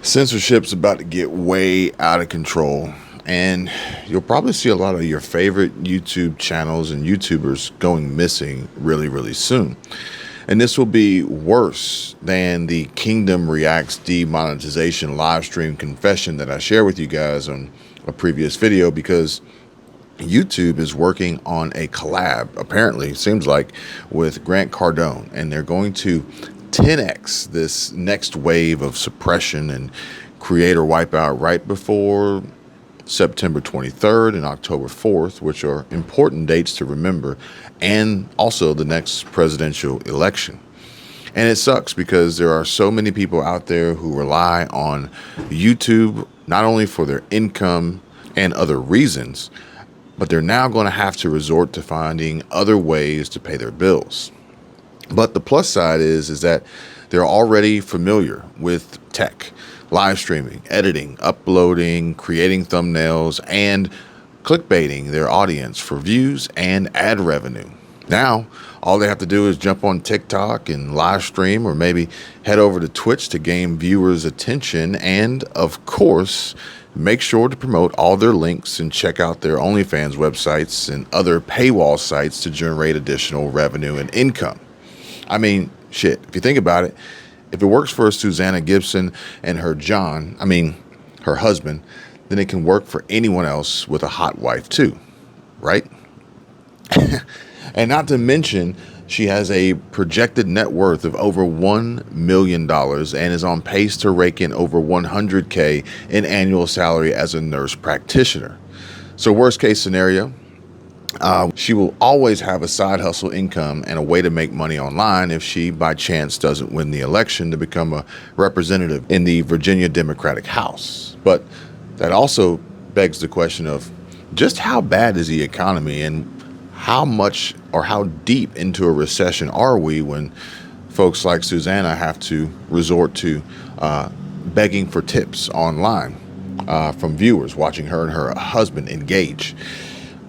Censorship's about to get way out of control, and you'll probably see a lot of your favorite YouTube channels and YouTubers going missing really, really soon. And this will be worse than the Kingdom Reacts demonetization live stream confession that I shared with you guys on a previous video, because YouTube is working on a collab, apparently, seems like, with Grant Cardone, and they're going to 10x this next wave of suppression and creator wipeout right before September 23rd and October 4th, which are important dates to remember, and also the next presidential election. And it sucks because there are so many people out there who rely on YouTube not only for their income and other reasons, but they're now going to have to resort to finding other ways to pay their bills. But the plus side is that they're already familiar with tech, live streaming, editing, uploading, creating thumbnails, and clickbaiting their audience for views and ad revenue. Now, all they have to do is jump on TikTok and live stream, or maybe head over to Twitch to gain viewers' attention, and of course, make sure to promote all their links and check out their OnlyFans websites and other paywall sites to generate additional revenue and income. I mean, shit, if you think about it, if it works for Susanna Gibson and her her husband, then it can work for anyone else with a hot wife too, right? And not to mention, she has a projected net worth of over $1 million and is on pace to rake in over $100K in annual salary as a nurse practitioner. So worst case scenario, she will always have a side hustle income and a way to make money online if she by chance doesn't win the election to become a representative in the Virginia Democratic House. But that also begs the question of just how bad is the economy, and how much or how deep into a recession are we when folks like Susanna have to resort to begging for tips online from viewers watching her and her husband engage.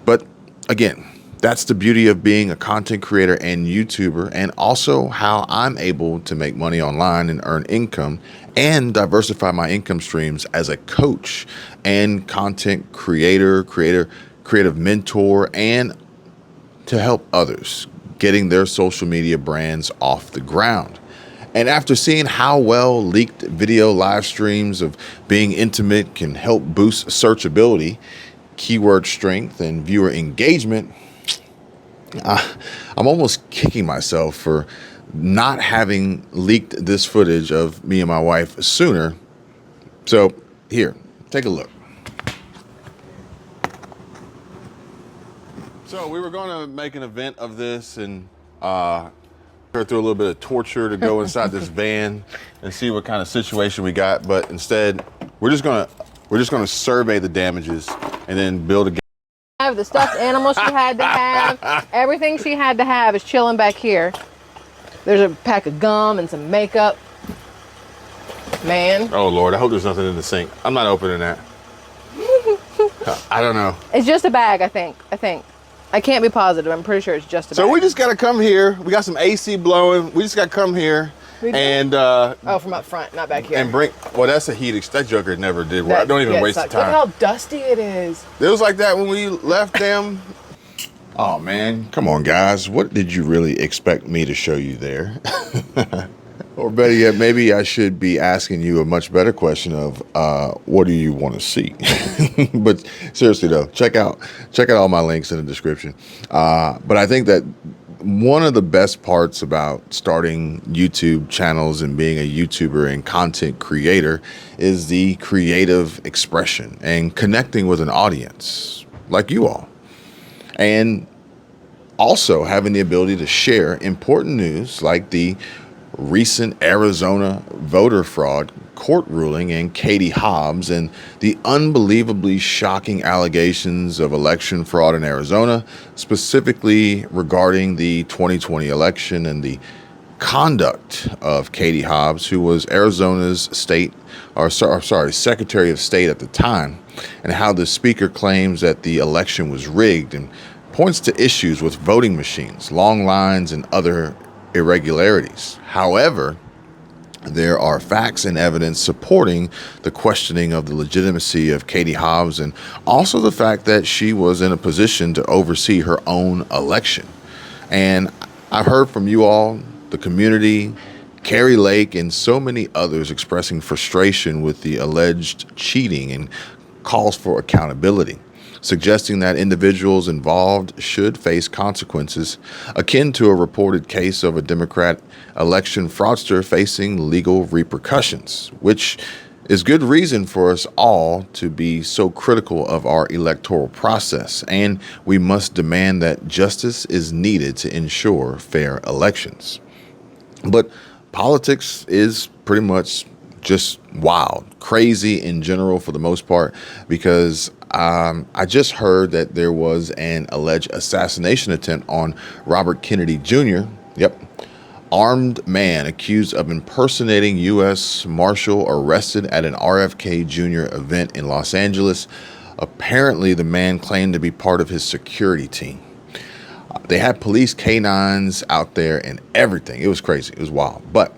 But again, that's the beauty of being a content creator and YouTuber, and also how I'm able to make money online and earn income and diversify my income streams as a coach and content creator, creative mentor, and to help others getting their social media brands off the ground. And after seeing how well leaked video live streams of being intimate can help boost searchability, keyword strength, and viewer engagement, I'm almost kicking myself for not having leaked this footage of me and my wife sooner. So here, take a look. So we were going to make an event of this and go through a little bit of torture to go inside this van and see what kind of situation we got. But instead, we're just gonna survey the damages and then build a. Have the stuffed animals she had to have. Everything she had to have is chilling back here. There's a pack of gum and some makeup. Man. Oh Lord, I hope there's nothing in the sink. I'm not opening that. I don't know. It's just a bag, I think. I can't be positive. I'm pretty sure it's just a bag. So we just gotta come here. We got some AC blowing. We just gotta come here. And oh, from up front, not back here. And bring, well, that's a heat. That joker never did work. Don't even waste the time. Look how dusty it is. It was like that when we left them. Oh man, come on guys. What did you really expect me to show you there? Or better yet, maybe I should be asking you a much better question of what do you want to see? But seriously though, check out all my links in the description. But I think that one of the best parts about starting YouTube channels and being a YouTuber and content creator is the creative expression and connecting with an audience like you all. And also having the ability to share important news like the recent Arizona voter fraud court ruling and Katie Hobbs and the unbelievably shocking allegations of election fraud in Arizona, specifically regarding the 2020 election and the conduct of Katie Hobbs, who was Arizona's Secretary of State at the time, and how the speaker claims that the election was rigged and points to issues with voting machines, long lines, and other irregularities. However, There are facts and evidence supporting the questioning of the legitimacy of Katie Hobbs, and also the fact that she was in a position to oversee her own election. And I've heard from you all, the community, Carrie Lake, and so many others expressing frustration with the alleged cheating and calls for accountability, suggesting that individuals involved should face consequences akin to a reported case of a Democrat election fraudster facing legal repercussions, which is good reason for us all to be so critical of our electoral process. And we must demand that justice is needed to ensure fair elections. But politics is pretty much just wild, crazy in general for the most part, because I just heard that there was an alleged assassination attempt on Robert Kennedy Jr. Yep. Armed man accused of impersonating U.S. Marshal arrested at an RFK Jr. event in Los Angeles. Apparently, the man claimed to be part of his security team. They had police canines out there and everything. It was crazy. It was wild. But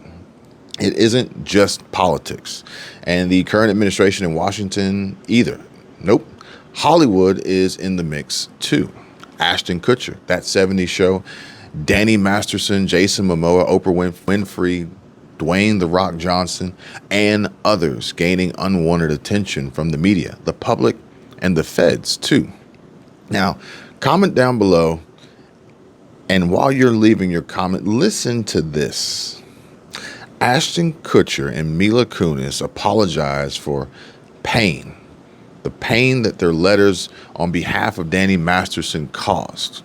it isn't just politics. And the current administration in Washington either. Nope. Hollywood is in the mix too. Ashton Kutcher, That 70s Show, Danny Masterson, Jason Momoa, Oprah Winfrey, Dwayne "The Rock" Johnson, and others gaining unwanted attention from the media, the public, and the feds too. Now, comment down below, and while you're leaving your comment, listen to this. Ashton Kutcher and Mila Kunis apologized for pain, the pain that their letters on behalf of Danny Masterson caused.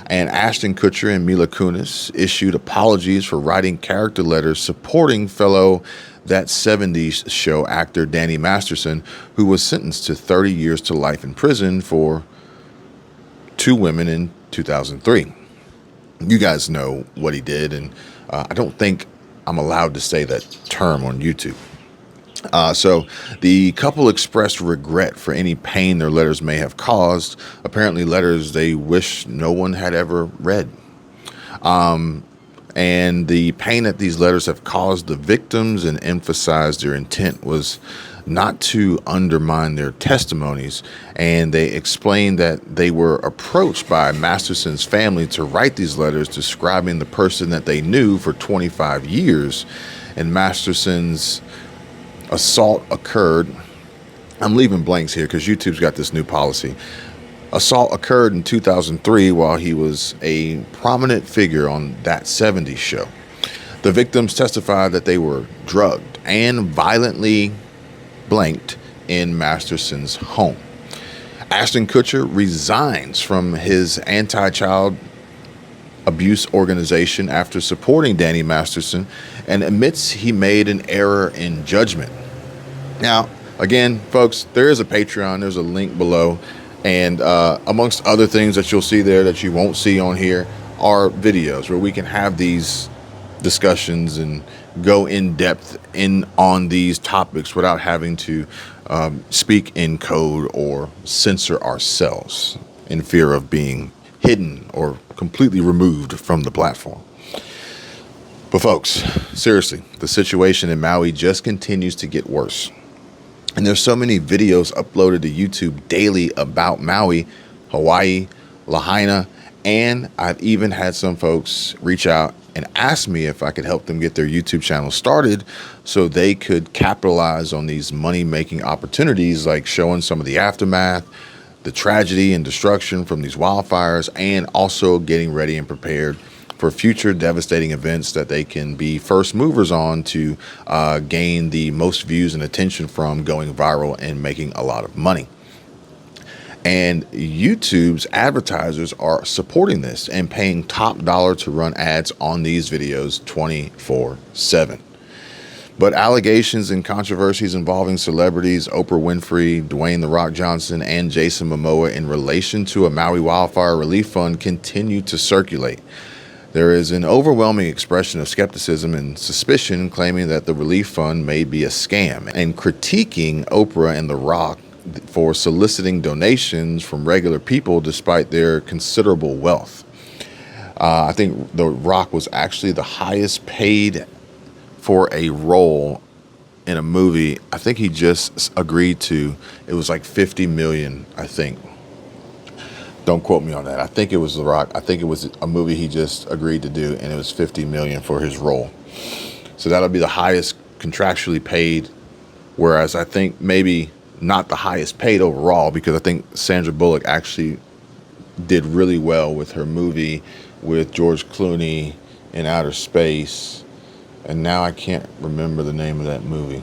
And Ashton Kutcher and Mila Kunis issued apologies for writing character letters supporting fellow That 70s Show actor Danny Masterson, who was sentenced to 30 years to life in prison for two women in 2003. You guys know what he did, and I don't think I'm allowed to say that term on YouTube. So the couple expressed regret for any pain their letters may have caused, apparently letters they wish no one had ever read. And the pain that these letters have caused the victims, and emphasized their intent was not to undermine their testimonies. And they explained that they were approached by Masterson's family to write these letters describing the person that they knew for 25 years. And Masterson's assault occurred. I'm leaving blanks here because YouTube's got this new policy. Assault occurred in 2003 while he was a prominent figure on That 70s Show. The victims testified that they were drugged and violently blanked in Masterson's home. Ashton Kutcher resigns from his anti-child abuse organization after supporting Danny Masterson and admits he made an error in judgment. Now, again, folks, there is a Patreon. There's a link below. And amongst other things that you'll see there that you won't see on here are videos where we can have these discussions and go in depth on these topics without having to speak in code or censor ourselves in fear of being hidden or completely removed from the platform. But folks, seriously, the situation in Maui just continues to get worse. And there's so many videos uploaded to YouTube daily about Maui, Hawaii, Lahaina, and I've even had some folks reach out and ask me if I could help them get their YouTube channel started so they could capitalize on these money-making opportunities, like showing some of the aftermath, the tragedy and destruction from these wildfires, and also getting ready and prepared for future devastating events that they can be first movers on to gain the most views and attention from, going viral and making a lot of money. And YouTube's advertisers are supporting this and paying top dollar to run ads on these videos 24/7. But allegations and controversies involving celebrities Oprah Winfrey, Dwayne "The Rock" Johnson, and Jason Momoa in relation to a Maui wildfire relief fund continue to circulate. There is an overwhelming expression of skepticism and suspicion, claiming that the relief fund may be a scam, and critiquing Oprah and The Rock for soliciting donations from regular people despite their considerable wealth. I think The Rock was actually the highest paid for a role in a movie. I think he just agreed to, it was like 50 million, I think. Don't quote me on that. I think it was The Rock. I think it was a movie he just agreed to do, and it was 50 million for his role. So that'll be the highest contractually paid, whereas I think maybe not the highest paid overall, because I think Sandra Bullock actually did really well with her movie with George Clooney in outer space. And now I can't remember the name of that movie.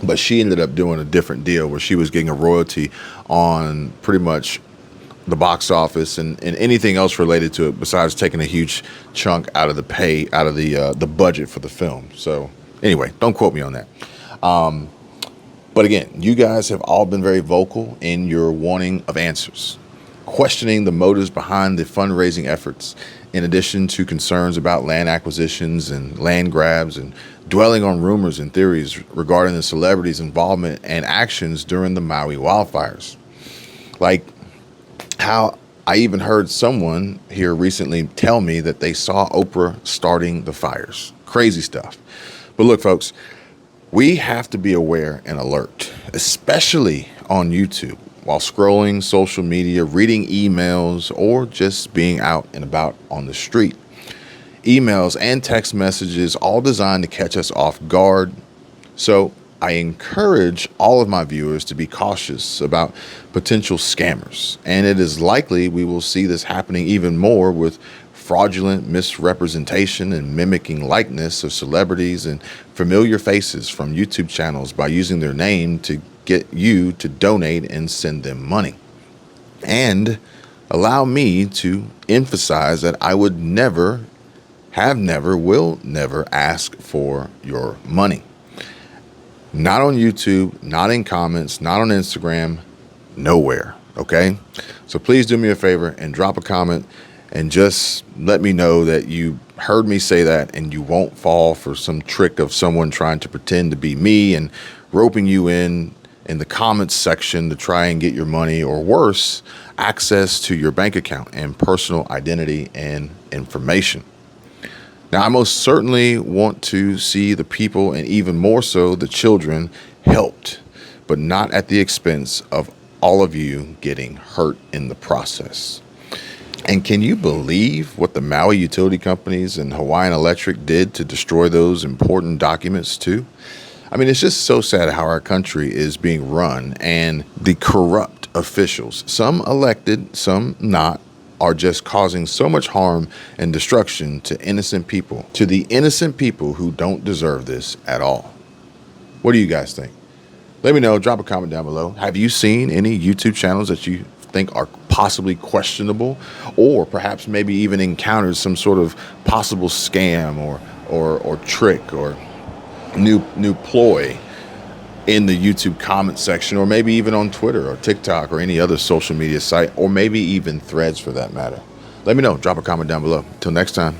But she ended up doing a different deal where she was getting a royalty on pretty much the box office and anything else related to it, besides taking a huge chunk out of the budget for the film. So anyway, don't quote me on that. But again, you guys have all been very vocal in your wanting of answers, questioning the motives behind the fundraising efforts, in addition to concerns about land acquisitions and land grabs, and dwelling on rumors and theories regarding the celebrities' involvement and actions during the Maui wildfires. Like how I even heard someone here recently tell me that they saw Oprah starting the fires. Crazy stuff. But look, folks, we have to be aware and alert, especially on YouTube, while scrolling social media, reading emails, or just being out and about on the street. Emails and text messages, all designed to catch us off guard. So I encourage all of my viewers to be cautious about potential scammers. And it is likely we will see this happening even more with fraudulent misrepresentation and mimicking likeness of celebrities and familiar faces from YouTube channels by using their name to get you to donate and send them money. And allow me to emphasize that I would never, will never ask for your money. Not on YouTube, not in comments, not on Instagram, nowhere, okay? So please do me a favor and drop a comment and just let me know that you heard me say that and you won't fall for some trick of someone trying to pretend to be me and roping you in the comments section to try and get your money, or worse, access to your bank account and personal identity and information. Now, I most certainly want to see the people, and even more so the children, helped, but not at the expense of all of you getting hurt in the process. And can you believe what the Maui utility companies and Hawaiian Electric did to destroy those important documents too? I mean, it's just so sad how our country is being run, and the corrupt officials, some elected, some not, are just causing so much harm and destruction to innocent people, to the innocent people who don't deserve this at all. What do you guys think? Let me know. Drop a comment down below. Have you seen any YouTube channels that you think are possibly questionable, or perhaps maybe even encountered some sort of possible scam or trick or new ploy in the YouTube comment section, or maybe even on Twitter or TikTok or any other social media site, or maybe even Threads for that matter? Let me know. Drop a comment down below. Till next time.